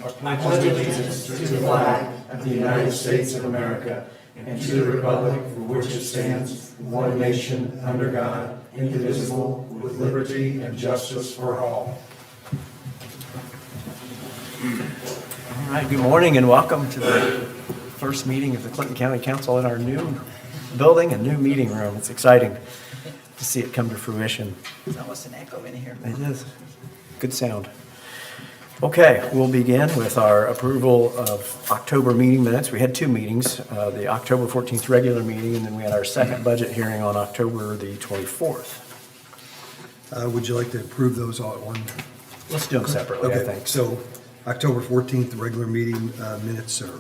I pledge allegiance to the flag of the United States of America and to the republic for which it stands, one nation, under God, indivisible, with liberty and justice for all. All right, good morning and welcome to the first meeting of the Clinton County Council in our new building and new meeting room. It's exciting to see it come to fruition. It's almost an echo in here. It is. Good sound. Okay, we'll begin with our approval of October meeting minutes. We had two meetings, the October 14th regular meeting, and then we had our second budget hearing on October the 24th. Would you like to approve those all at one? Let's do them separately, I Okay, think. so October 14th, the regular meeting minutes are,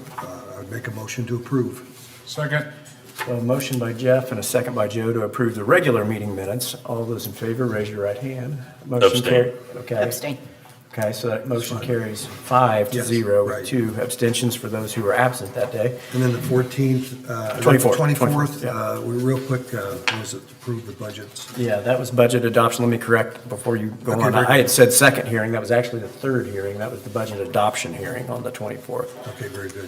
I'd make a motion to approve. Second. So a motion by Jeff and a second by Joe to approve the regular meeting minutes. All those in favor, raise your right hand. Motion Abstain. carried. Okay. Abstain. Okay, so that motion carries 5-0 with right. 2 abstentions for those who were absent that day. And then the 14th. 24th, 24th, yeah. we're real quick, was it approve the budgets? Yeah, that was budget adoption. Let me correct before you go Okay, on. very I had said second hearing. That was actually the third hearing. That was the budget adoption hearing on the 24th. Okay, very good.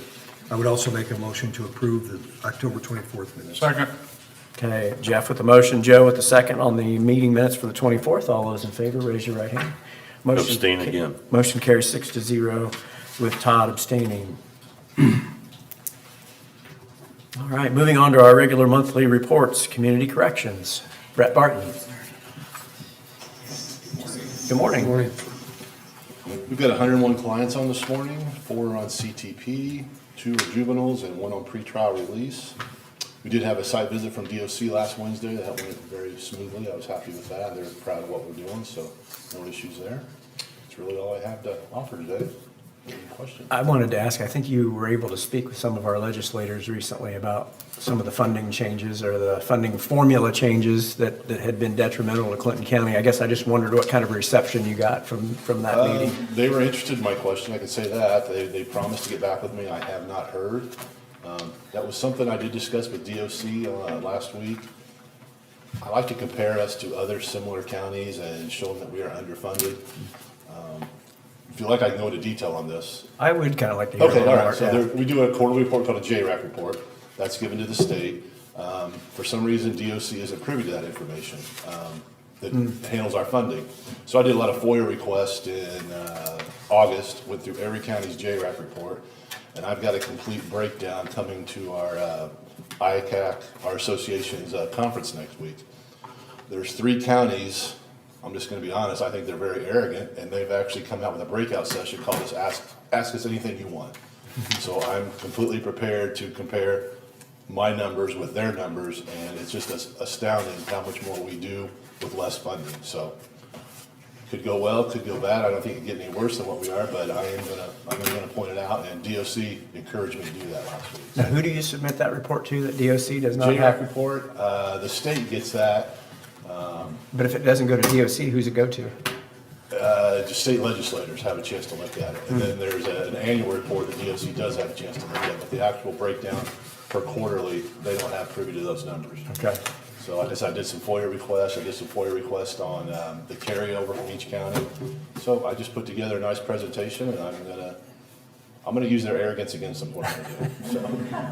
I would also make a motion to approve the October 24th minutes. Second. Okay, Jeff with the motion, Joe with the second on the meeting minutes for the 24th. All those in favor, raise your right hand. Motion Abstain again. Motion carries 6-0 with Todd abstaining. All right, moving on to our regular monthly reports, community corrections. Brett Barton. Good morning. Morning. We've got 101 clients on this morning, 4 are on CTP, 2 are juveniles, and 1 on pretrial release. We did have a site visit from DOC last Wednesday. That went very smoothly. I was happy with that. They're proud of what we're doing, so no issues there. That's really all I have to offer today. Any questions? I wanted to ask, I think you were able to speak with some of our legislators recently about some of the funding changes or the funding formula changes that had been detrimental to Clinton County. I guess I just wondered what kind of reception you got from that meeting. They were interested in my question, I can say that. They promised to get back with me. I have not heard. That was something I did discuss with DOC last week. I like to compare us to other similar counties and show them that we are underfunded. If you like, I can go into detail on this. I would kind of like to hear a Okay, little all more. right, so yeah. we do a quarterly report called a JRAC report. That's given to the state. For some reason, DOC isn't privy to that information that handles our funding. So I did a lot of FOIA requests in August, went through every county's JRAC report, and I've got a complete breakdown coming to our IACAC, our association's conference next week. There's 3 counties, I'm just gonna be honest, I think they're very arrogant, and they've actually come out with a breakout session called Ask Us Anything You Want. So I'm completely prepared to compare my numbers with their numbers, and it's just astounding how much more we do with less funding. So could go well, could go bad. I don't think it could get any worse than what we are, but I'm gonna point it out, and DOC encouraged me to do that last week. Now, who do you submit that report to that DOC does not JRAC have? report, the state gets that, But if it doesn't go to DOC, who's it go to? just state legislators have a chance to look at it. And then there's an annual report that DOC does have a chance to look at, but the actual breakdown per quarterly, they don't have privy to those numbers. Okay. So like I said, I did some FOIA requests. I did some FOIA requests on the carryover from each county. So I just put together a nice presentation, and I'm gonna use their arrogance against them, what I'm gonna do. So,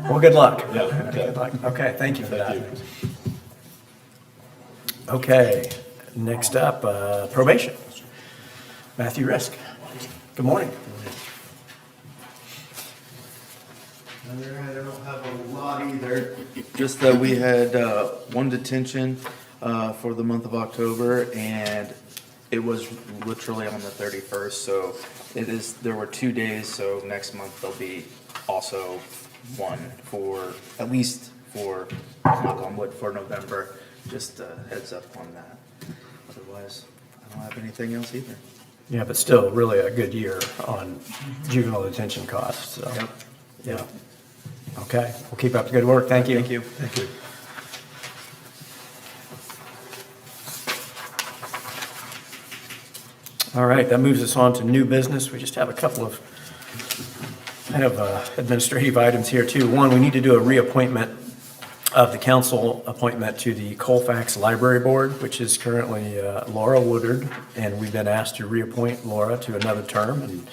Well, good luck. yeah, okay. Good luck. Okay, thank you for that. Thank you. Okay, next up, probation. Matthew Risk. Good morning. All right, I don't have a lot either. Just that we had 1 detention for the month of October, and it was literally on the 31st. So there were 2 days. So next month there'll be also 1 for at least for knock on wood for November. Just a heads up on that. Otherwise, I don't have anything else either. Yeah, but still really a good year on juvenile detention costs, so. Yep. Yeah. Okay, we'll keep up the good work. Thank you. Thank you. Thank you. All right, that moves us on to new business. We just have a couple of kind of administrative items here too. One, we need to do a reappointment of the council appointment to the Colfax Library Board, which is currently Laura Woodard, and we've been asked to reappoint Laura to another term. And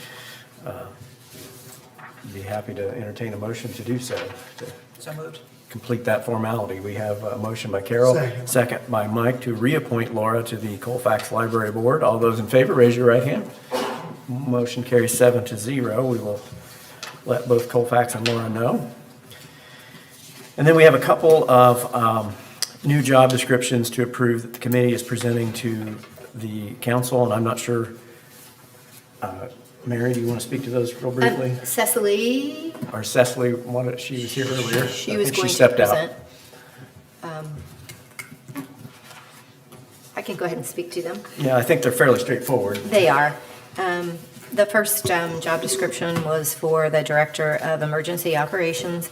be happy to entertain a motion to do so, to So moved. complete that formality. We have a motion by Carol, second by Mike to reappoint Laura to the Colfax Library Board. All those in favor, raise your right hand. Motion carries 7-0. We will let both Colfax and Laura know. And then we have a couple of new job descriptions to approve that the committee is presenting to the council, and I'm not sure, Mary, do you want to speak to those real briefly? Cecily, Or Cecily, she was here earlier. she I was think going to stepped out. present. I can go ahead and speak to them. Yeah, I think they're fairly straightforward. They are. The first job description was for the Director of Emergency Operations,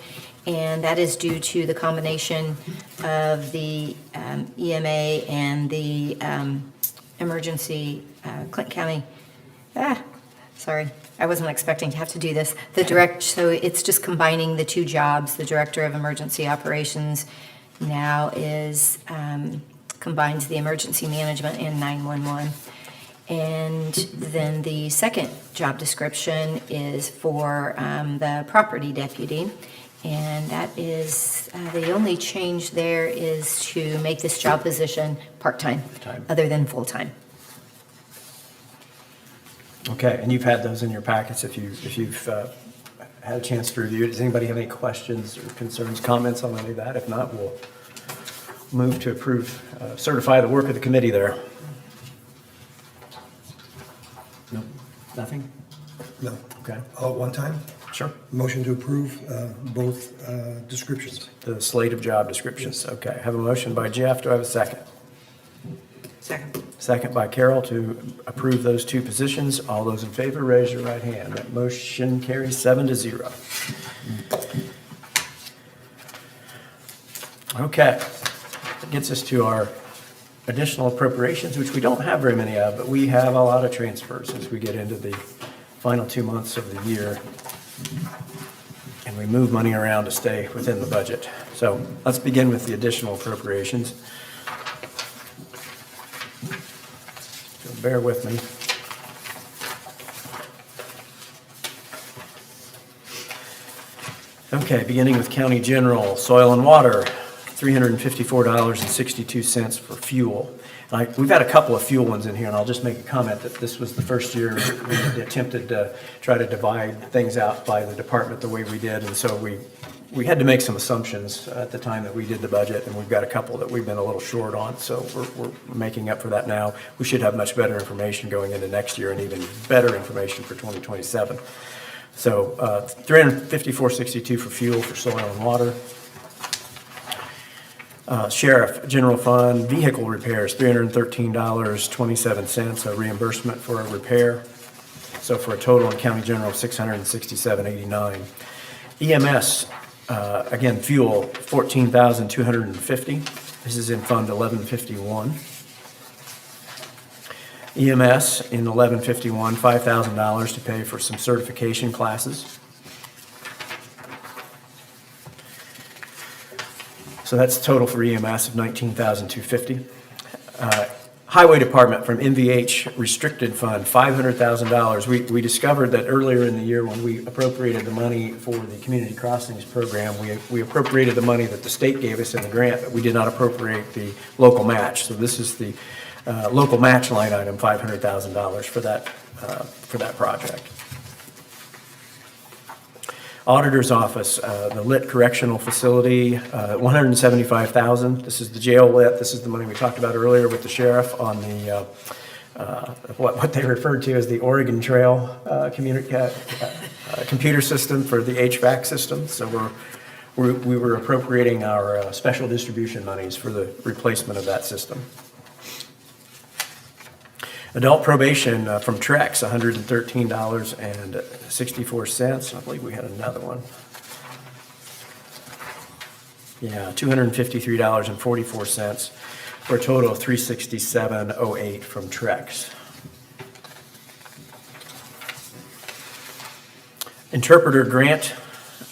and that is due to the combination of the EMA and the emergency, Clinton County, sorry, I wasn't expecting to have to do this. So it's just combining the two jobs. The Director of Emergency Operations now combines the emergency management and 911. And then the second job description is for the property deputy. And that is, the only change there is to make this job position part-time, other than full-time. Okay, and you've had those in your packets if you've had a chance to review it. Does anybody have any questions or concerns, comments on any of that? If not, we'll move to approve, certify the work of the committee there. No, nothing? No. Okay, All at one time? sure. Motion to approve both descriptions. The slate of job descriptions. Okay, have a motion by Jeff. Do I have a second? Second. Second by Carol to approve those two positions. All those in favor, raise your right hand. That motion carries 7-0. Okay, that gets us to our additional appropriations, which we don't have very many of, but we have a lot of transfers as we get into the final 2 months of the year. And we move money around to stay within the budget. So let's begin with the additional appropriations. So bear with me. Okay, beginning with County General, Soil and Water, $354.62 for fuel. We've had a couple of fuel ones in here, and I'll just make a comment that this was the first year we attempted to try to divide things out by the department the way we did, and so we had to make some assumptions at the time that we did the budget, and we've got a couple that we've been a little short on, so we're making up for that now. We should have much better information going into next year and even better information for 2027. So $354.62 for fuel for soil and water. Sheriff, General Fund, vehicle repairs, $313.27, a reimbursement for a repair. So for a total in County General of $667.89. EMS, again, fuel, $14,250. This is in Fund 1151. EMS in 1151, $5,000 to pay for some certification classes. So that's total for EMS of $19,250. Highway Department from MVH Restricted Fund, $500,000. We discovered that earlier in the year when we appropriated the money for the Community Crossings program, we appropriated the money that the state gave us in the grant, but we did not appropriate the local match. So this is the local match line item, $500,000 for that project. Auditor's Office, the lit correctional facility, $175,000. This is the jail lit. This is the money we talked about earlier with the sheriff on the what they referred to as the Oregon Trail computer system for the HVAC system. So we were appropriating our special distribution monies for the replacement of that system. Adult probation from Trex, $113.64. I believe we had another one. Yeah, $253.44 for a total of $367.08 from Trex. Interpreter grant,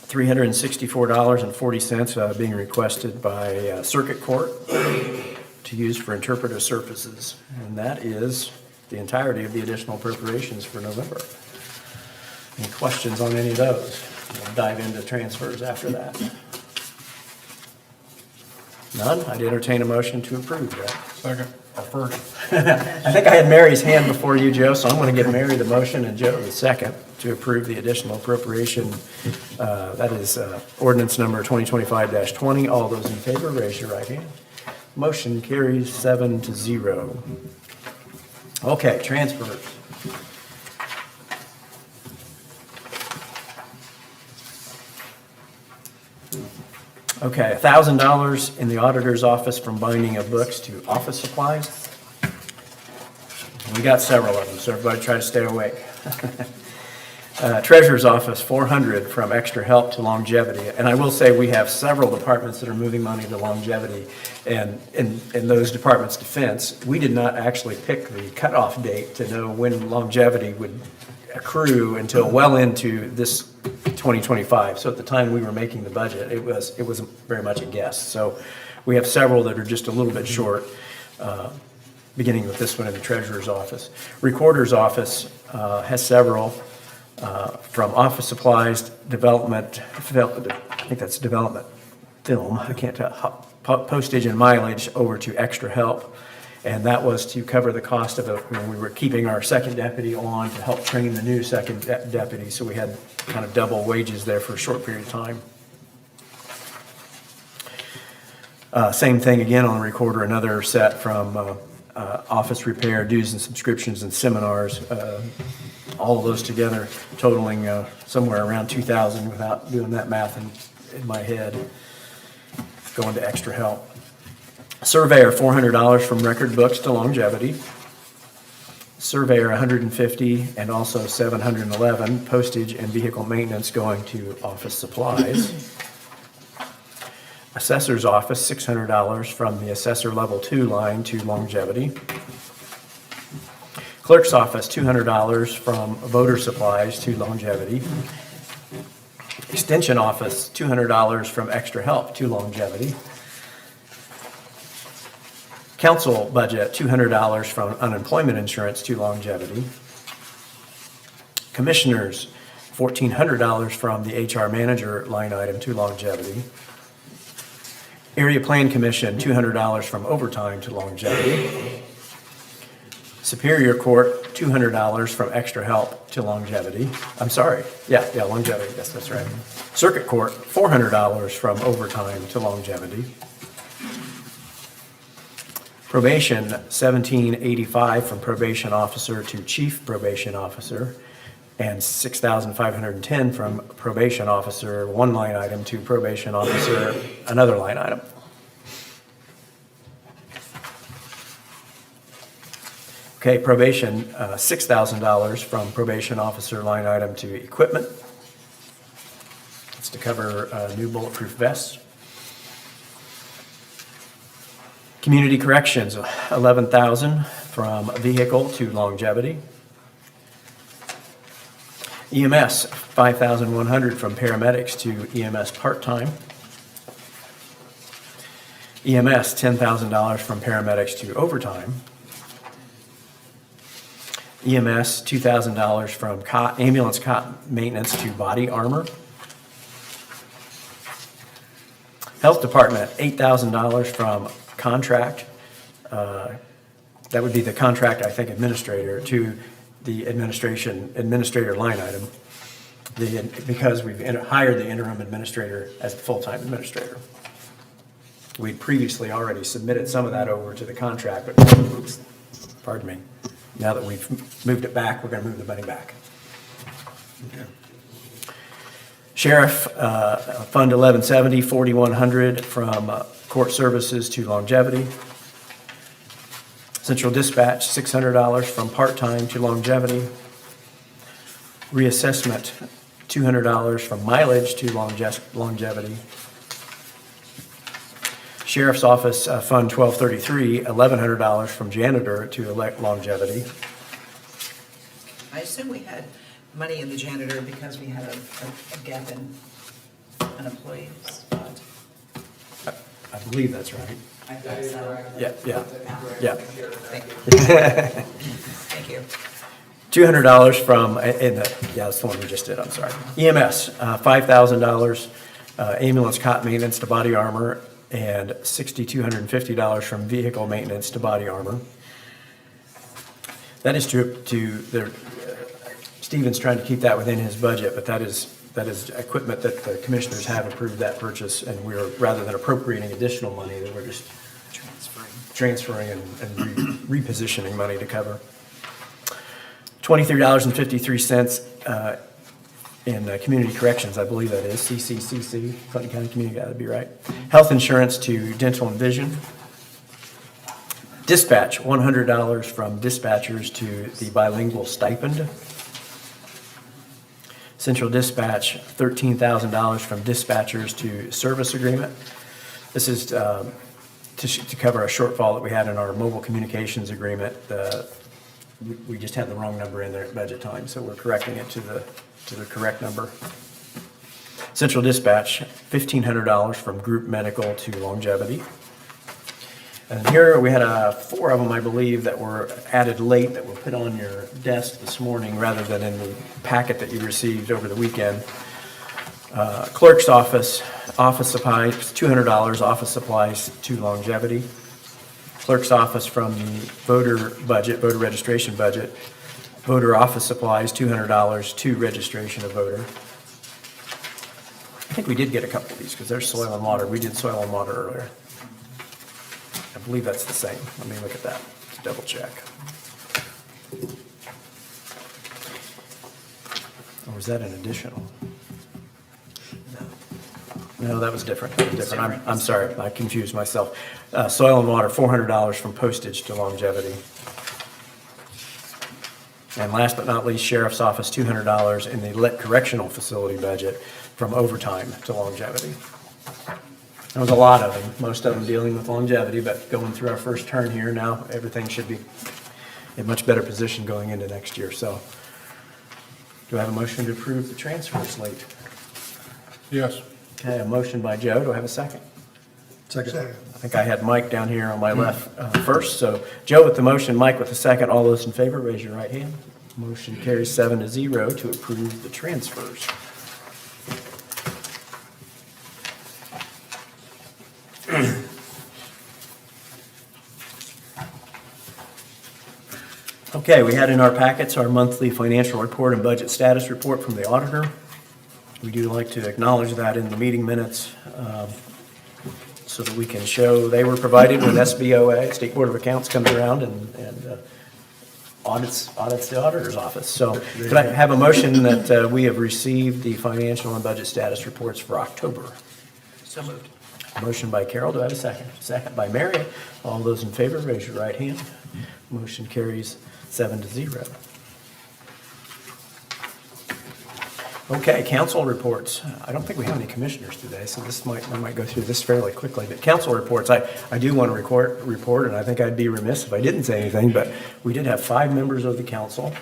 $364.40 being requested by Circuit Court to use for interpretive services. And that is the entirety of the additional appropriations for November. Any questions on any of those? We'll dive into transfers after that. None? I'd entertain a motion to approve that. Second, or first. I think I had Mary's hand before you, Joe, so I'm going to give Mary the motion and Joe the second to approve the additional appropriation. That is ordinance number 2025-20. All those in favor, raise your right hand. Motion carries 7-0. Okay, transfers. Okay, $1,000 in the auditor's office from binding of books to office supplies. We got several of them, so everybody try to stay awake. Treasurer's office, $400 from extra help to longevity. And I will say we have several departments that are moving money to longevity. And in those departments' defense, we did not actually pick the cutoff date to know when longevity would accrue until well into this 2025. So at the time we were making the budget, it was very much a guess. So we have several that are just a little bit short, beginning with this one in the treasurer's office. Recorder's office has several from office supplies, development, I think that's development film, I can't tell, postage and mileage over to extra help. And that was to cover the cost of we were keeping our second deputy on to help train the new second deputy. So we had kind of double wages there for a short period of time. Same thing again on the recorder, another set from office repair, dues and subscriptions and seminars. All of those together totaling somewhere around 2,000 without doing that math in my head, going to extra help. Surveyor, $400 from record books to longevity. Surveyor, $150, and also $711, postage and vehicle maintenance going to office supplies. Assessor's office, $600 from the assessor level 2 line to longevity. Clerk's office, $200 from voter supplies to longevity. Extension office, $200 from extra help to longevity. Council budget, $200 from unemployment insurance to longevity. Commissioners, $1,400 from the HR manager line item to longevity. Area Plan Commission, $200 from overtime to longevity. Superior Court, $200 from extra help to longevity. I'm sorry, yeah, longevity, yes, that's right. Circuit Court, $400 from overtime to longevity. Probation, $1,785 from probation officer to chief probation officer, and $6,510 from probation officer, one line item, to probation officer, another line item. Okay, probation, $6,000 from probation officer line item to equipment. It's to cover new bulletproof vests. Community corrections, $11,000 from vehicle to longevity. EMS, $5,100 from paramedics to EMS part-time. EMS, $10,000 from paramedics to overtime. EMS, $2,000 from ambulance cot maintenance to body armor. Health Department, $8,000 from contract. That would be the contract, I think, administrator to the administrator line item. Because we've hired the interim administrator as a full-time administrator. We'd previously already submitted some of that over to the contract, but, pardon me, now that we've moved it back, we're going to move the money back. Okay. Sheriff, Fund 1170, $4,100 from court services to longevity. Central Dispatch, $600 from part-time to longevity. Reassessment, $200 from mileage to longevity. Sheriff's Office, Fund 1233, $1,100 from janitor to longevity. I assume we had money in the janitor because we had a gap in an employee spot. I believe that's right. I thought so. Yeah. Thank you. Thank you. $200 from, that's the one we just did, I'm sorry. EMS, $5,000, ambulance cot maintenance to body armor, and $6,250 from vehicle maintenance to body armor. That is Stephen's trying to keep that within his budget, but that is equipment that the commissioners have approved that purchase, and we're, rather than appropriating additional money, that we're just transferring and repositioning money to cover. $23.53 in community corrections, I believe that is, CCCC, Clinton County Community, that'd be right. Health insurance to dental and vision. Dispatch, $100 from dispatchers to the bilingual stipend. Central dispatch, $13,000 from dispatchers to service agreement. This is to cover a shortfall that we had in our mobile communications agreement. We just had the wrong number in there at budget time, so we're correcting it to the correct number. Central dispatch, $1,500 from group medical to longevity. And here we had 4 of them, I believe, that were added late, that were put on your desk this morning rather than in the packet that you received over the weekend. Clerk's office supplies, $200 office supplies to longevity. Clerk's office from the voter registration budget. Voter office supplies, $200 to registration of voter. I think we did get a couple of these because there's soil and water. We did soil and water earlier. I believe that's the same. Let me look at that, double check. Or was that an additional? No, that was different. I'm sorry, I confused myself. Soil and water, $400 from postage to longevity. And last but not least, Sheriff's Office, $200 in the Lit Correctional Facility budget from overtime to longevity. There was a lot of them, most of them dealing with longevity, but going through our first turn here now, everything should be in much better position going into next year. So do I have a motion to approve the transfer slate? Yes. Okay, a motion by Joe. Do I have a second? Second. I think I had Mike down here on my left first. So Joe with the motion, Mike with the second. All those in favor, raise your right hand. Motion carries 7-0 to approve the transfers. Okay, we had in our packets our monthly financial report and budget status report from the auditor. We do like to acknowledge that in the meeting minutes so that we can show they were provided when SBOA, State Board of Accounts, comes around and audits the auditor's office. So could I have a motion that we have received the financial and budget status reports for October? So moved. Motion by Carol, do I have a second? Second by Mary. All those in favor, raise your right hand. Motion carries 7-0. Okay, council reports. I don't think we have any commissioners today, so I might go through this fairly quickly. But council reports, I do want to report, and I think I'd be remiss if I didn't say anything, but we did have 5 members of the council.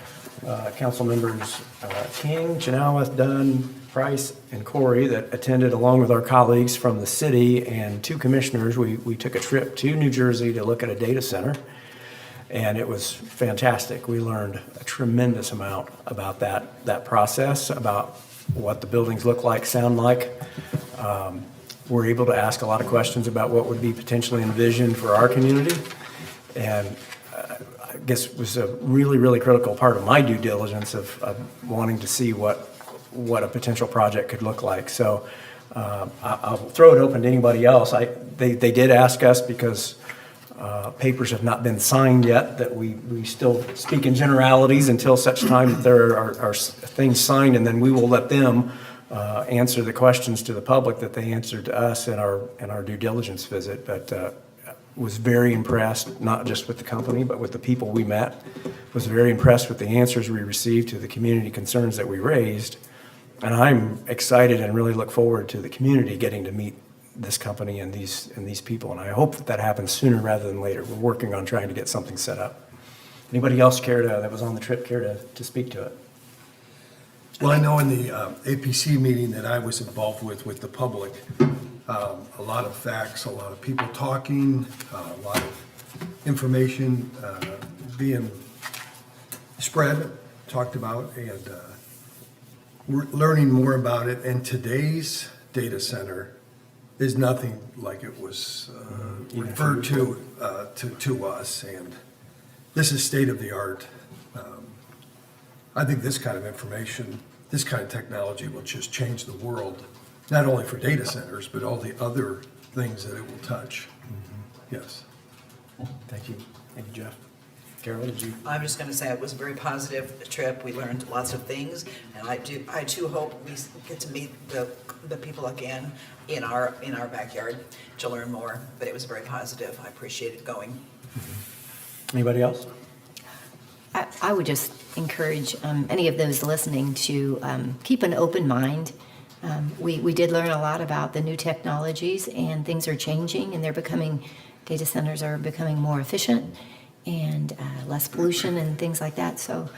Council members King, Chenoweth, Dunn, Price, and Corey that attended along with our colleagues from the city and 2 commissioners. We took a trip to New Jersey to look at a data center, and it was fantastic. We learned a tremendous amount about that process, about what the buildings look like, sound like. We're able to ask a lot of questions about what would be potentially envisioned for our community, and I guess it was a really, really critical part of my due diligence of wanting to see what a potential project could look like. So I'll throw it open to anybody else. They did ask us, because papers have not been signed yet, that we still speak in generalities until such time that there are things signed, and then we will let them answer the questions to the public that they answered to us in our due diligence visit. But was very impressed, not just with the company, but with the people we met. Was very impressed with the answers we received to the community concerns that we raised. And I'm excited and really look forward to the community getting to meet this company and these people. And I hope that happens sooner rather than later. We're working on trying to get something set up. Anybody else that was on the trip care to speak to it? Well, I know in the APC meeting that I was involved with the public, a lot of facts, a lot of people talking, a lot of information being spread talked about, and we're learning more about it. And today's data center is nothing like it was referred to us, and this is state of the art. I think this kind of information, this kind of technology will just change the world, not only for data centers, but all the other things that it will touch. Yes. Thank you. Thank you, Jeff. Carol, did you? I'm just gonna say it was a very positive trip. We learned lots of things, and I too hope we get to meet the people again in our backyard to learn more. But it was very positive. I appreciated going. Anybody else? I would just encourage any of those listening to keep an open mind. We did learn a lot about the new technologies, and things are changing, and data centers are becoming more efficient and less pollution and things like that. So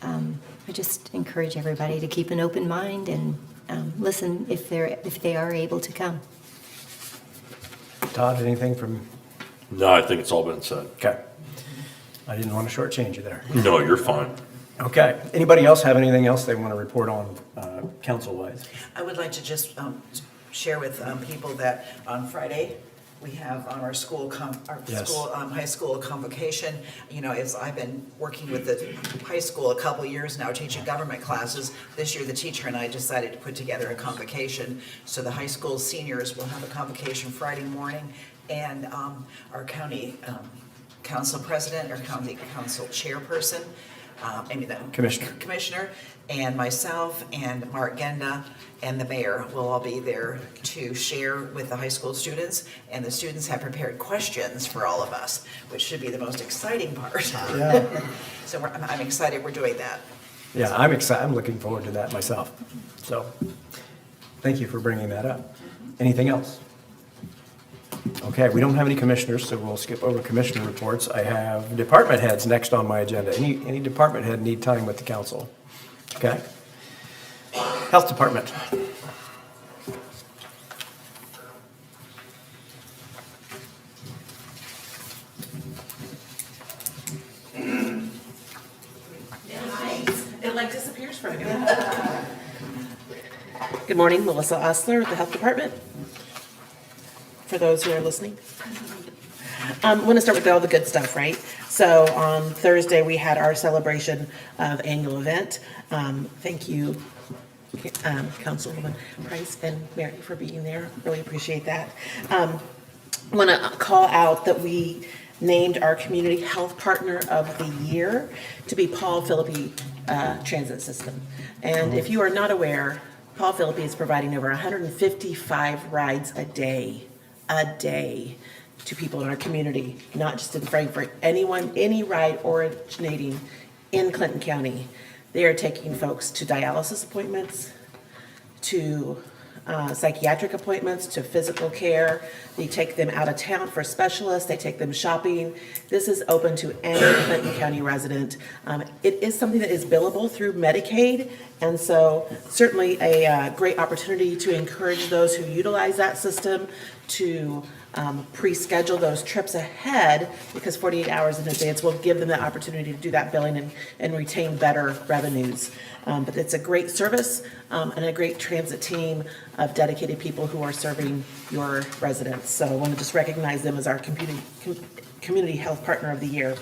I just encourage everybody to keep an open mind and listen if they are able to come. Todd, anything from? No, I think it's all been said. Okay. I didn't want to shortchange you there. No, you're fine. Okay. Anybody else have anything else they want to report on council-wise? I would like to just share with people that on Friday, we have on our Yes. high school convocation. You know, as I've been working with the high school a couple years now, teaching government classes, this year the teacher and I decided to put together a convocation. So the high school seniors will have a convocation Friday morning, and our county council president or county council chairperson, Commissioner, and myself and Mark Genda and the mayor will all be there to share with the high school students. And the students have prepared questions for all of us, which should be the most exciting part. Yeah. So I'm excited we're doing that. Yeah, I'm excited. I'm looking forward to that myself. So thank you for bringing that up. Anything else? Okay, we don't have any commissioners, so we'll skip over commissioner reports. I have department heads next on my agenda. Any department head need time with the council? Okay. Health Department. It like disappears from you. Good morning, Melissa Osler with the Health Department. For those who are listening. I want to start with all the good stuff, right? So on Thursday, we had our celebration of annual event. Thank you, Councilwoman Price and Mary for being there. Really appreciate that. I want to call out that we named our Community Health Partner of the Year to be Paul Philippi Transit System. And if you are not aware, Paul Philippi is providing over 155 rides a day to people in our community, not just in Frankfort. Any ride originating in Clinton County, they are taking folks to dialysis appointments, to psychiatric appointments, to physical care. They take them out of town for specialists. They take them shopping. This is open to any Clinton County resident. It is something that is billable through Medicaid, and so certainly a great opportunity to encourage those who utilize that system to pre-schedule those trips ahead, because 48 hours in advance will give them the opportunity to do that billing and retain better revenues. But it's a great service and a great transit team of dedicated people who are serving your residents. So I want to just recognize them as our Community Health Partner of the Year.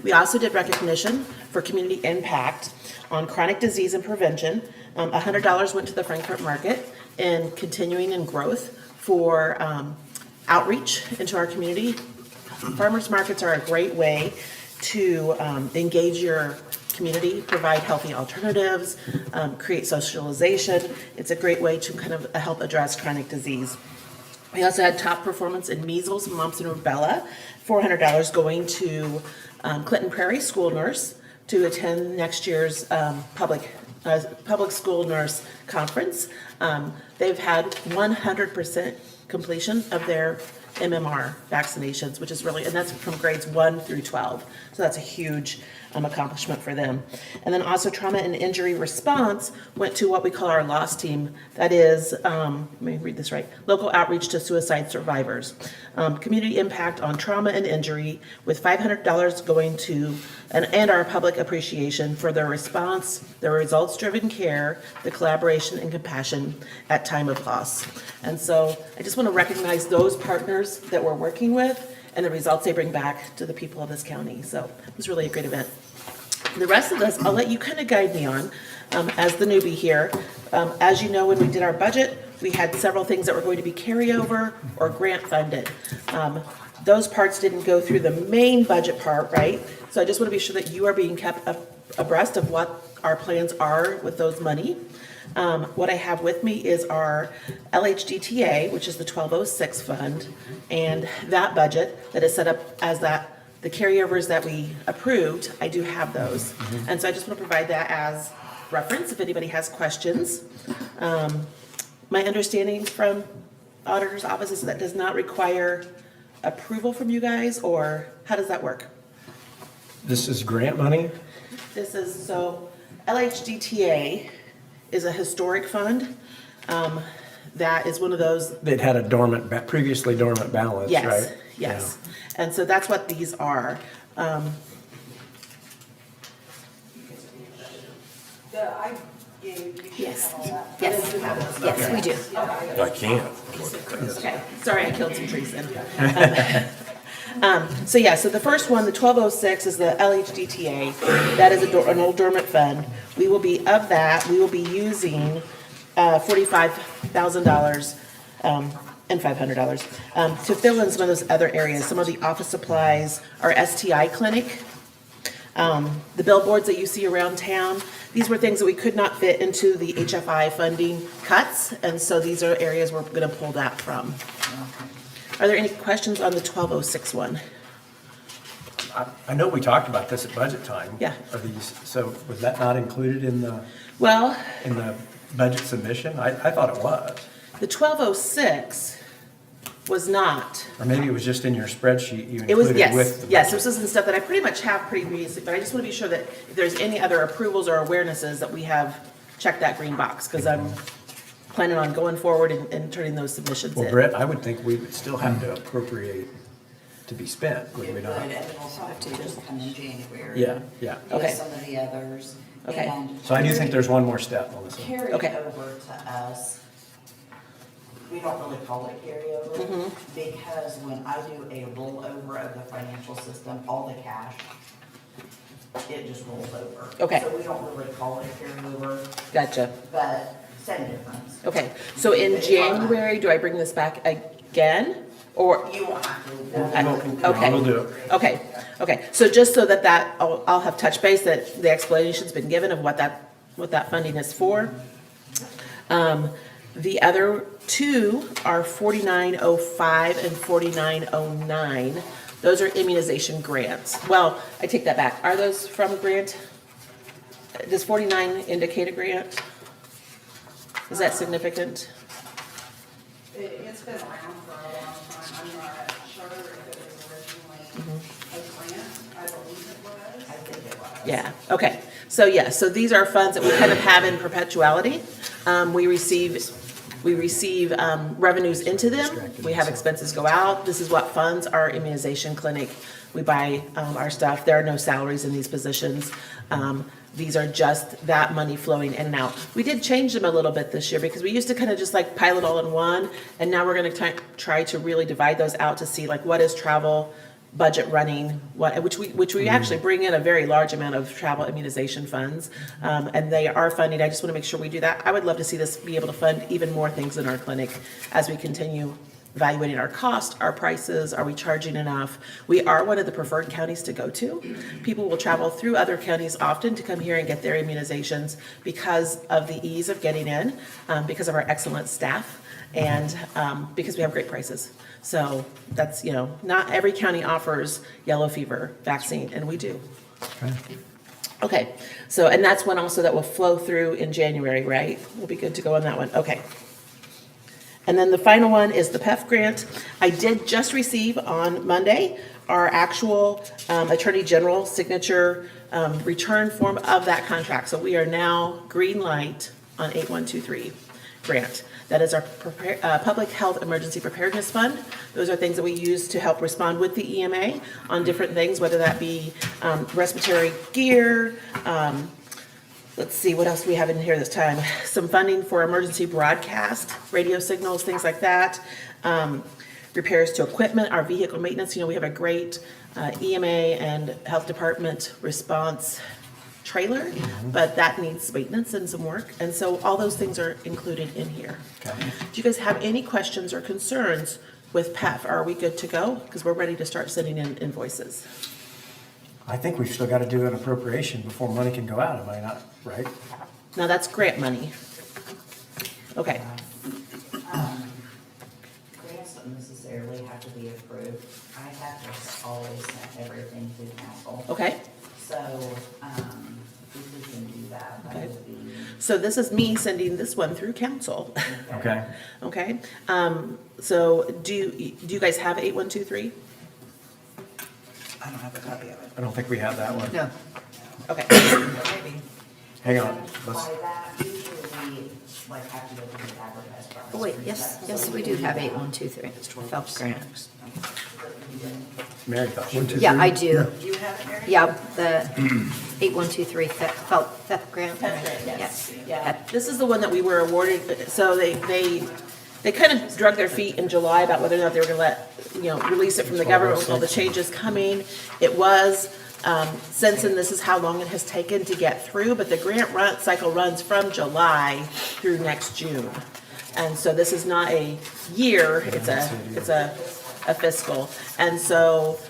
We also did recognition for community impact on chronic disease and prevention. $100 went to the Frankfurt Market, and continuing in growth for outreach into our community. Farmers markets are a great way to engage your community, provide healthy alternatives, create socialization. It's a great way to kind of help address chronic disease. We also had top performance in measles, mumps, and rubella, $400 going to Clinton Prairie School Nurse to attend next year's public school nurse conference. They've had 100% completion of their MMR vaccinations, which is really, and that's from grades 1 through 12. So that's a huge accomplishment for them. And then also trauma and injury response went to what we call our LOSS team. That is, let me read this right, local outreach to suicide survivors. Community impact on trauma and injury with $500 going to, and our public appreciation for their response, their results-driven care, the collaboration and compassion at time of loss. And so I just want to recognize those partners that we're working with and the results they bring back to the people of this county. So it was really a great event. The rest of this, I'll let you kind of guide me on as the newbie here. As you know, when we did our budget, we had several things that were going to be carryover or grant funded. Those parts didn't go through the main budget part, right? So I just want to be sure that you are being kept abreast of what our plans are with those money. What I have with me is our LHDTA, which is the 1206 fund, and that budget that is set up as that, the carryovers that we approved, I do have those. And so I just want to provide that as reference if anybody has questions. My understanding from auditor's office is that does not require approval from you guys, or how does that work? This is grant money? This is, so LHDTA is a historic fund. That is one of those. It had a dormant, previously dormant balance, right? Yes, yes. And so that's what these are. Yes, Yes, yes, we do. I can't. okay. Sorry, I killed some trees then. So yeah, so the first one, the 1206 is the LHDTA. That is an old dormant fund. We will be, of that, we will be using $45,000 and $500 to fill in some of those other areas, some of the office supplies, our STI clinic, the billboards that you see around town. These were things that we could not fit into the HFI funding cuts, and so these are areas we're going to pull that from. Are there any questions on the 1206 one? I know we talked about this at budget time. Yeah. Are these, so was that not included in the Well, budget submission? I thought it was. the 1206 was not. Or maybe it was just in your spreadsheet you It was, included with the. yes, this is the stuff that I pretty much have previously, but I just want to be sure that if there's any other approvals or awarenesses that we have checked that green box, because I'm planning on going forward and turning those submissions in. Well, Brett, I would think we would still have to appropriate to be spent, would we not? And it'll have to just come in January. Yeah, yeah. Okay. With some of the others. Okay. And So I do think there's one more step on this one. carried Okay. over to us, we don't really call it carryover, Mm-hmm. because when I do a rollover of the financial system, all the cash, it just rolls over. Okay. So we don't really call it carryover, Gotcha. but same difference. Okay, so in January, do I bring this back again? Or, You won't have to. okay. We'll do it. Okay, so just so that I'll have touch base, that the explanation's been given of what that funding is for. The other two are 4905 and 4909. Those are immunization grants. Well, I take that back. Are those from a grant? Does 49 indicate a grant? Is that significant? It's been around for a long time. I'm not sure if it was originally a grant. I believe it was. I think it was. Yeah, okay. So these are funds that we kind of have in perpetuality. We receive revenues into them. We have expenses go out. This is what funds our immunization clinic. We buy our stuff. There are no salaries in these positions. These are just that money flowing in and out. We did change them a little bit this year because we used to kind of just like pile it all in one. And now we're going to try to really divide those out to see like what is travel, budget running, which we actually bring in a very large amount of travel immunization funds. And they are funding. I just want to make sure we do that. I would love to see this be able to fund even more things in our clinic as we continue evaluating our cost, our prices, are we charging enough? We are one of the preferred counties to go to. People will travel through other counties often to come here and get their immunizations because of the ease of getting in, because of our excellent staff, and because we have great prices. So that's, not every county offers yellow fever vaccine, and we do. Okay, so, and that's one also that will flow through in January, right? We'll be good to go on that one, okay. And then the final one is the PEF grant. I did just receive on Monday our actual Attorney General signature return form of that contract. So we are now green light on 8123 grant. That is our Public Health Emergency Preparedness Fund. Those are things that we use to help respond with the EMA on different things, whether that be respiratory gear. Let's see, what else do we have in here this time? Some funding for emergency broadcast, radio signals, things like that. Repairs to equipment, our vehicle maintenance. We have a great EMA and Health Department response trailer, but that needs maintenance and some work. And so all those things are included in here. Do you guys have any questions or concerns with PEF? Are we good to go? Because we're ready to start sending in invoices. I think we've still got to do an appropriation before money can go out, am I not right? Now that's grant money. Okay, Grants don't necessarily have to be approved. I have to always send everything to council. okay. So, if we can do that, that Okay. would be. So this is me sending this one through council. Okay. Okay, so do you guys have 8123? I don't have a copy of it. I don't think we have that one. No. Okay, Maybe. Hang on. Let's, By that, usually we like have to go to the advertised price. Oh, wait, yes, we do have 8123. Phelps grant. Mary thought she 1, did. 2, Yeah, 3. I do. Do you have it, Mary? Yeah, the 8123 Phelps grant. yes, Yeah. this is the one that we were awarded, so they kind of drug their feet in July about whether or not they were gonna let, release it from the government with all the changes coming. It was, since then, this is how long it has taken to get through, but the grant cycle runs from July through next June. And so this is not a year, it's a fiscal. And so,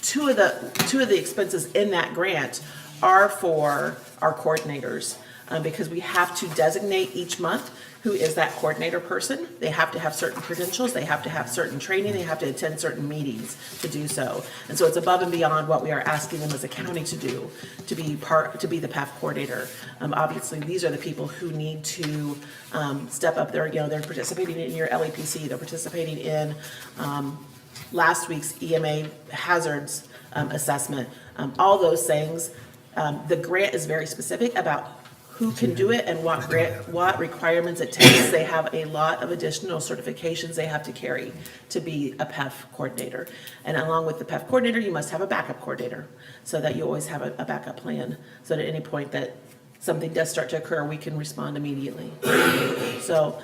two of the expenses in that grant are for our coordinators, because we have to designate each month who is that coordinator person. They have to have certain credentials, they have to have certain training, they have to attend certain meetings to do so. And so it's above and beyond what we are asking them as a county to do, to be the PAF coordinator. Obviously, these are the people who need to step up. They're participating in your LEPC, they're participating in last week's EMA hazards assessment, all those things. The grant is very specific about who can do it and what requirements it takes. They have a lot of additional certifications they have to carry to be a PEF coordinator. And along with the PEF coordinator, you must have a backup coordinator, so that you always have a backup plan, so that at any point that something does start to occur, we can respond immediately. So,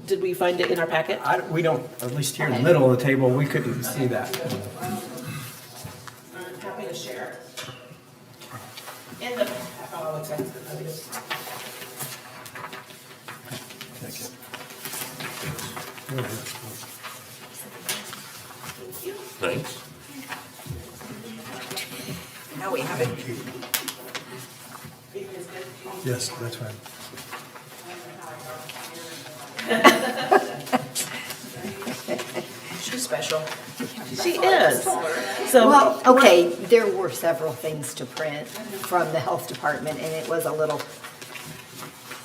did we find it in our packet? we don't, at least here in the middle of the table, we couldn't see that. I'm happy to share. In the, okay. Thanks. No, we haven't. Yes, that's fine. She's special. She is. So, Well, okay, there were several things to print from the health department, and it was a little,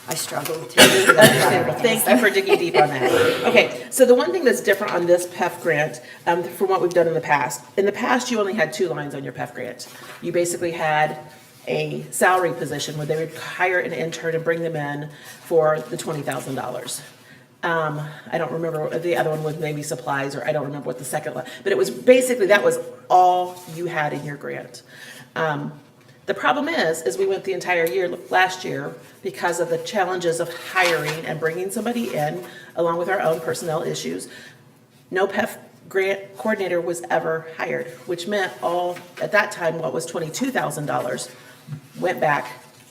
I struggled to. understandable. Thank you for digging deep on that. Okay, so the one thing that's different on this PEF grant, from what we've done in the past, you only had 2 lines on your PEF grant. You basically had a salary position where they would hire an intern and bring them in for the $20,000. I don't remember, the other one was maybe supplies, or I don't remember what the second line, but it was basically, that was all you had in your grant. The problem is we went the entire year, last year, because of the challenges of hiring and bringing somebody in, along with our own personnel issues. No PEF grant coordinator was ever hired, which meant at that time, what was $22,000 went back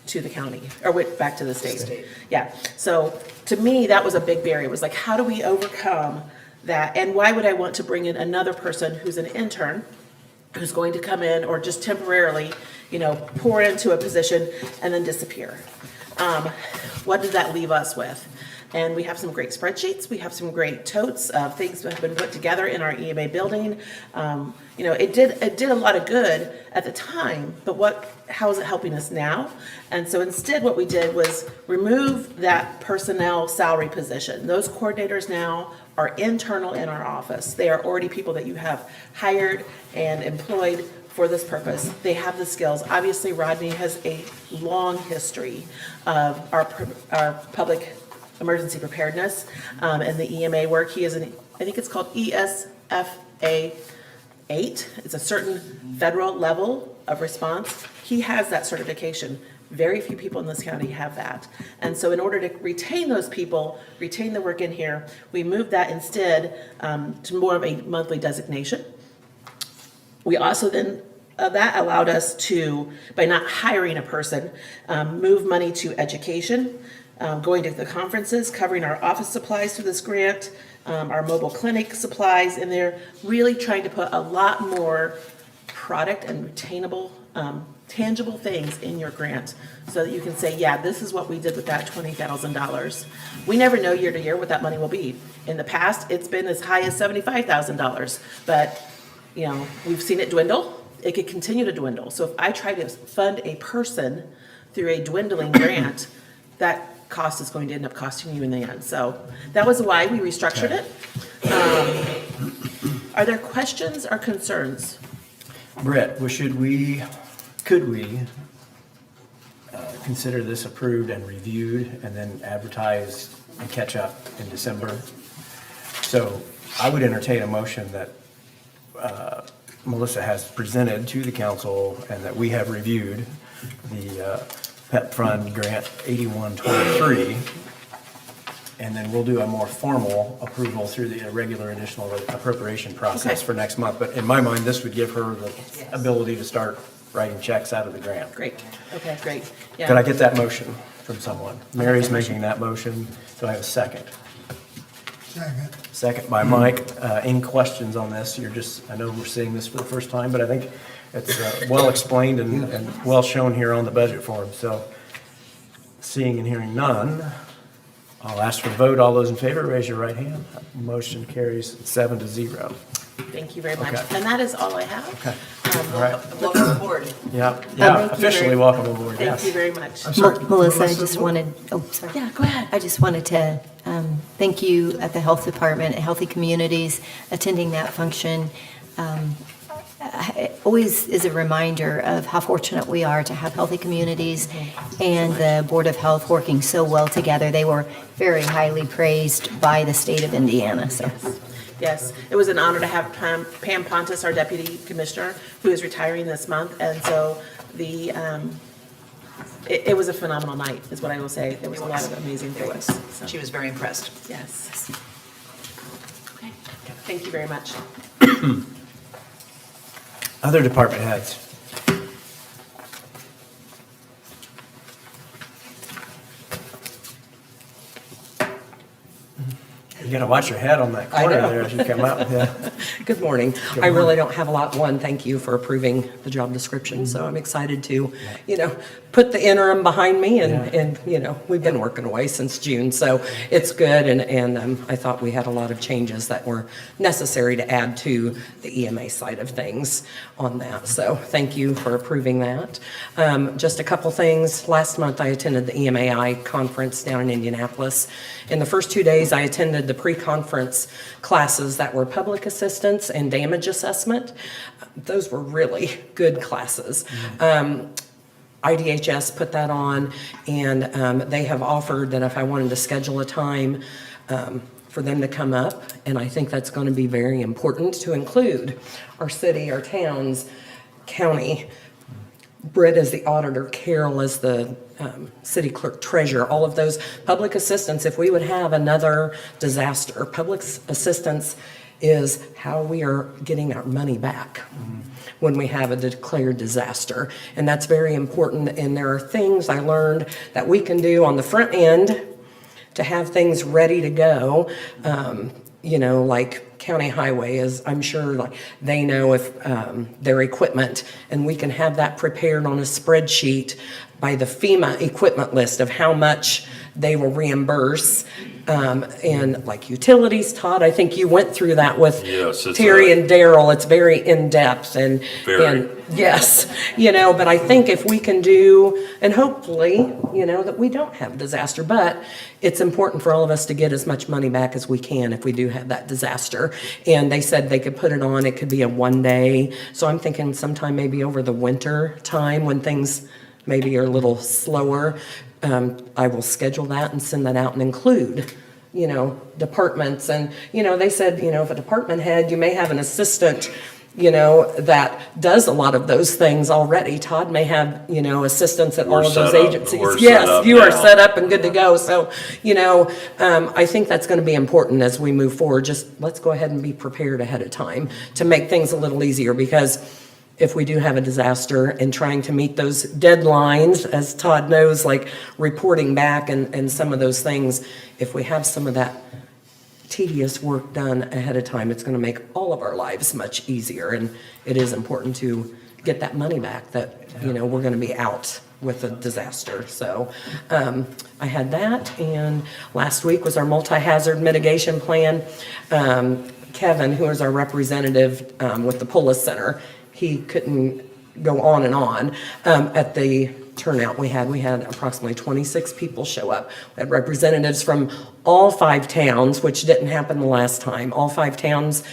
to the county, or went back to the state. Yeah, so to me, that was a big barrier. It was like, how do we overcome that? And why would I want to bring in another person who's an intern, who's going to come in or just temporarily, pour into a position and then disappear? What does that leave us with? And we have some great spreadsheets. We have some great totes of things that have been put together in our EMA building. It did a lot of good at the time, but how is it helping us now? And so instead, what we did was remove that personnel salary position. Those coordinators now are internal in our office. They are already people that you have hired and employed for this purpose. They have the skills. Obviously, Rodney has a long history of our public emergency preparedness and the EMA work. He is I think it's called ESFA 8. It's a certain federal level of response. He has that certification. Very few people in this county have that. And so in order to retain those people, retain the work in here, we moved that instead to more of a monthly designation. We also then, that allowed us to, by not hiring a person, move money to education, going to the conferences, covering our office supplies through this grant, our mobile clinic supplies in there, really trying to put a lot more product and retainable, tangible things in your grant so that you can say, yeah, this is what we did with that $20,000. We never know year to year what that money will be. In the past, it's been as high as $75,000, but we've seen it dwindle. It could continue to dwindle. So if I try to fund a person through a dwindling grant, that cost is going to end up costing you in the end. So that was why we restructured it. Are there questions or concerns? Brett, could we consider this approved and reviewed and then advertised and catch up in December? So I would entertain a motion that Melissa has presented to the council and that we have reviewed the PEP Fund Grant 8123. And then we'll do a more formal approval through the regular additional appropriation process Okay. for next month. But in my mind, this would give her the ability to start writing checks out of the grant. Great. Okay, great. Yeah. Could I get that motion from someone? Mary's making that motion. Do I have a second? Second by Mike. Any questions on this? I know we're seeing this for the first time, but I think it's well explained and well shown here on the budget form. So seeing and hearing none, I'll ask for a vote. All those in favor, raise your right hand. Motion carries 7-0. Thank you very much. Okay. And that is all I have. Okay. All right. Welcome aboard. Yeah, Thank you officially very- welcome aboard, Thank yes. you very much. Melissa, I just wanted, sorry. Yeah, go ahead. I just wanted to thank you at the Health Department, Healthy Communities, attending that function. It always is a reminder of how fortunate we are to have healthy communities and the Board of Health working so well together. They were very highly praised by the state of Indiana, so. Yes, it was an honor to have Pam Pontus, our deputy commissioner, who is retiring this month. And so it was a phenomenal night, is what I will say. There was a lot of amazing things. So, She was very impressed. yes. Okay, thank you very much. Other department heads. You gotta watch your head on that corner know. there as you come up. Yeah. Good morning. I really don't have a lot. One, thank you for approving the job description. So I'm excited to, put the interim behind me and we've been working away since June. So it's good. And I thought we had a lot of changes that were necessary to add to the EMA side of things on that. So thank you for approving that. Just a couple things. Last month I attended the EMAI conference down in Indianapolis. In the first 2 days I attended the pre-conference classes that were public assistance and damage assessment. Those were really good classes. IDHS put that on, and they have offered that if I wanted to schedule a time for them to come up, and I think that's going to be very important to include our city, our towns, county. Britt as the auditor, Carol as the city clerk treasurer, all of those public assistance. If we would have another disaster, public assistance is how we are getting our money back when we have a declared disaster. And that's very important. And there are things I learned that we can do on the front end to have things ready to go. Like county highway is, I'm sure, like they know if their equipment, and we can have that prepared on a spreadsheet by the FEMA equipment list of how much they will reimburse. And like utilities, Todd, I think you went through that with Yes, it's Terry a- and Daryl. It's very in-depth and, Very. and yes, but I think if we can do, and hopefully, that we don't have disaster, but it's important for all of us to get as much money back as we can if we do have that disaster. And they said they could put it on, it could be a 1 day. So I'm thinking sometime maybe over the winter time when things maybe are a little slower, I will schedule that and send that out and include, departments. And, they said, if a department head, you may have an assistant, that does a lot of those things already. Todd may have, assistants at We're all of those set up. agencies. We're set Yes, up you are now. set up and good to go. So, I think that's going to be important as we move forward. Just let's go ahead and be prepared ahead of time to make things a little easier, because if we do have a disaster and trying to meet those deadlines, as Todd knows, like reporting back and some of those things, if we have some of that tedious work done ahead of time, it's going to make all of our lives much easier. And it is important to get that money back that, we're going to be out with a disaster. So I had that. And last week was our multi-hazard mitigation plan. Kevin, who is our representative with the Polis Center, he couldn't go on and on. At the turnout we had approximately 26 people show up. We had representatives from all 5 towns, which didn't happen the last time. All 5 towns,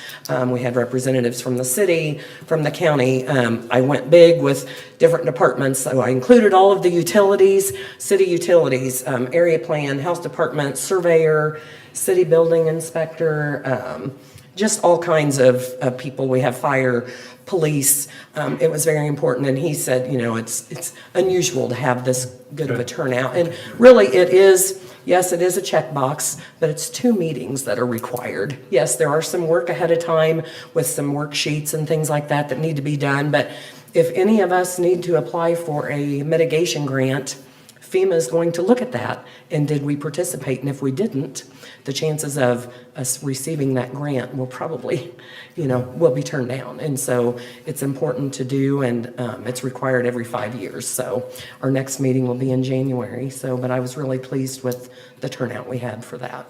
we had representatives from the city, from the county. I went big with different departments, so I included all of the utilities, city utilities, area plan, health department, surveyor, city building inspector, just all kinds of people. We have fire, police. It was very important, and he said, it's unusual to have this good of a turnout. And really, it is a checkbox, but it's 2 meetings that are required. Yes, there are some work ahead of time with some worksheets and things like that need to be done, but if any of us need to apply for a mitigation grant, FEMA is going to look at that, and did we participate? And if we didn't, the chances of us receiving that grant will probably, will be turned down. And so it's important to do, and it's required every 5 years. So our next meeting will be in January. But I was really pleased with the turnout we had for that.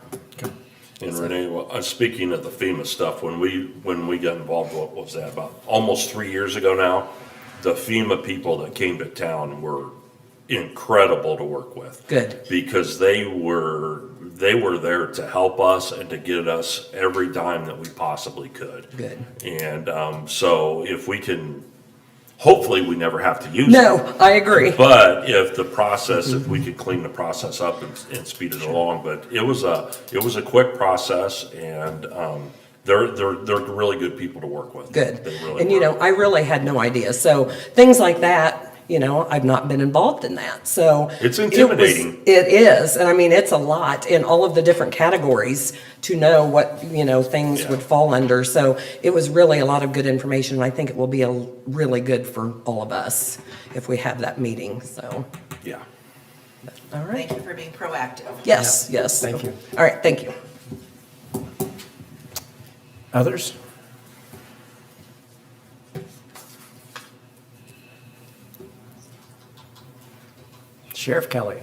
And Renee, speaking of the FEMA stuff, when we got involved, what was that, about almost 3 years ago now? The FEMA people that came to town were incredible to work with. Good. Because they were there to help us and to get us every dime that we possibly could. Good. And so if we can, hopefully we never have to use it. No, I agree. But if the process, if we could clean the process up and speed it along, but it was a quick process, and they're really good people to work with. Good. They really And, were. I really had no idea. So things like that, I've not been involved in that. So It's intimidating. It is. And I mean, it's a lot in all of the different categories to know what, things would fall under. So it was really a lot of good information. And I think it will be really good for all of us if we have that meeting. So, Yeah. all right. Thank you for being proactive. Yes. Thank you. All right. Thank you. Others? Sheriff Kelly.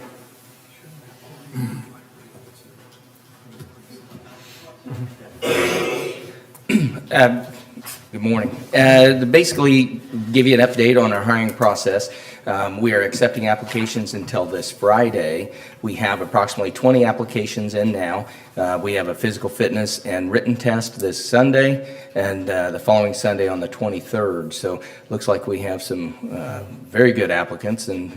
Good morning. To basically give you an update on our hiring process, we are accepting applications until this Friday. We have approximately 20 applications in now. We have a physical fitness and written test this Sunday, and the following Sunday on the 23rd. So looks like we have some very good applicants, and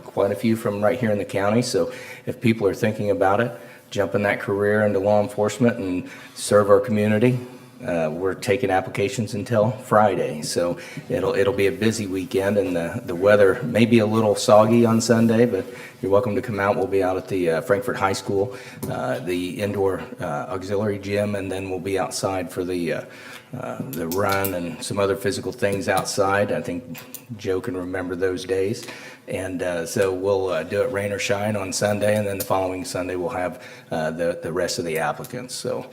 quite a few from right here in the county. So if people are thinking about it, jump in that career into law enforcement and serve our community, we're taking applications until Friday, so it'll be a busy weekend, and the weather may be a little soggy on Sunday, but you're welcome to come out. We'll be out at the Frankfort High School, the indoor auxiliary gym, and then we'll be outside for the run and some other physical things outside. I think Joe can remember those days. And so we'll do it rain or shine on Sunday, and then the following Sunday we'll have the rest of the applicants. So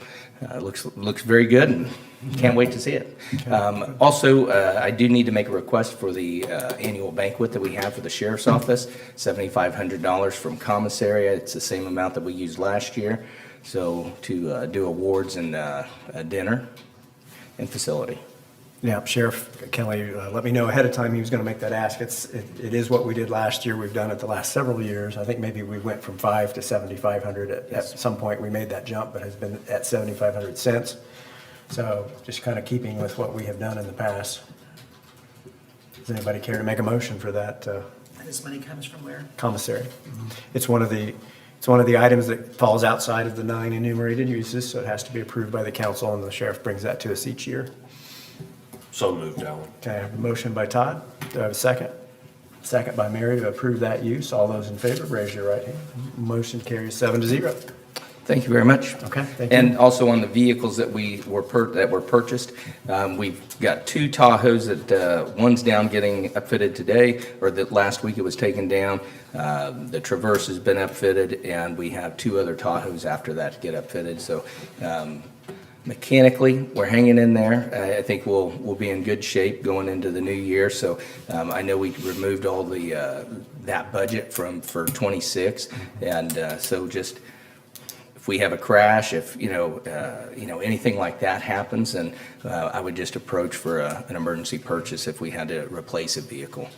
looks very good, and can't wait to see it. Also, I do need to make a request for the annual banquet that we have for the sheriff's office, $7,500 from commissary. It's the same amount that we used last year. So to do awards and a dinner and facility. Yeah, Sheriff Kelly let me know ahead of time he was going to make that ask. It is what we did last year. We've done it the last several years. I think maybe we went from 5 to 7,500 at some point. We made that jump, but has been at 7,500 since. So just kind of keeping with what we have done in the past. Does anybody care to make a motion for that And this money comes from where? commissary? It's one of the items that falls outside of the 9 enumerated uses, so it has to be approved by the council, and the sheriff brings that to us each year. So moved, Alan. Okay, I have a motion by Todd. Do I have a second? Second by Mary to approve that use. All those in favor, raise your right hand. Motion carries 7-0. Thank you very much. Okay, thank you. And also on the vehicles that were purchased, we've got 2 Tahoes that, one's down getting upfitted today, or that last week it was taken down. The Traverse has been upfitted, and we have 2 other Tahoes after that to get upfitted. So mechanically, we're hanging in there. I think we'll be in good shape going into the new year. So I know we removed all that budget for 26, and so just if we have a crash, if anything like that happens, then I would just approach for an emergency purchase if we had to replace a vehicle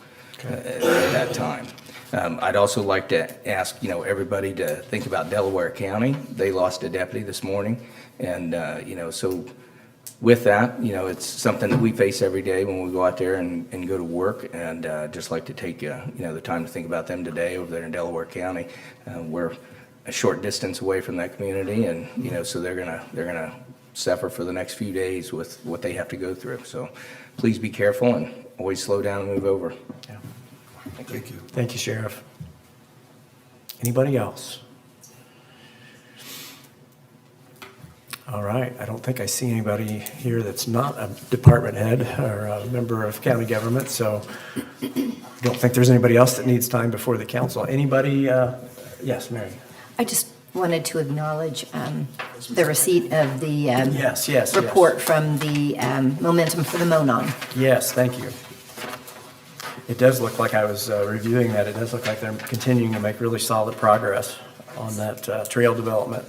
at that time. I'd also like to ask everybody to think about Delaware County. They lost a deputy this morning, and so with that, it's something that we face every day when we go out there and go to work, and just like to take the time to think about them today over there in Delaware County. We're a short distance away from that community, and so they're gonna suffer for the next few days with what they have to go through. So please be careful and always slow down and move over. Yeah. Thank you. Thank you, Sheriff. Anybody else? All right, I don't think I see anybody here that's not a department head or a member of county government, so I don't think there's anybody else that needs time before the council. Anybody? Yes, Mary. I just wanted to acknowledge the receipt of the Yes. report from the Momentum for the Monon. Yes, thank you. It does look like, I was reviewing that, it does look like they're continuing to make really solid progress on that trail development.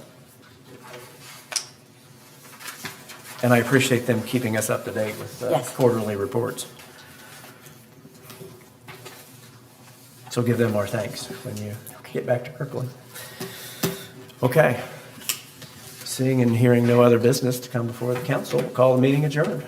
And I appreciate them keeping us up to date with Yes. quarterly reports. So give them our thanks when you get back to Kirkland. Okay. Seeing and hearing no other business to come before the council, we'll call the meeting adjourned.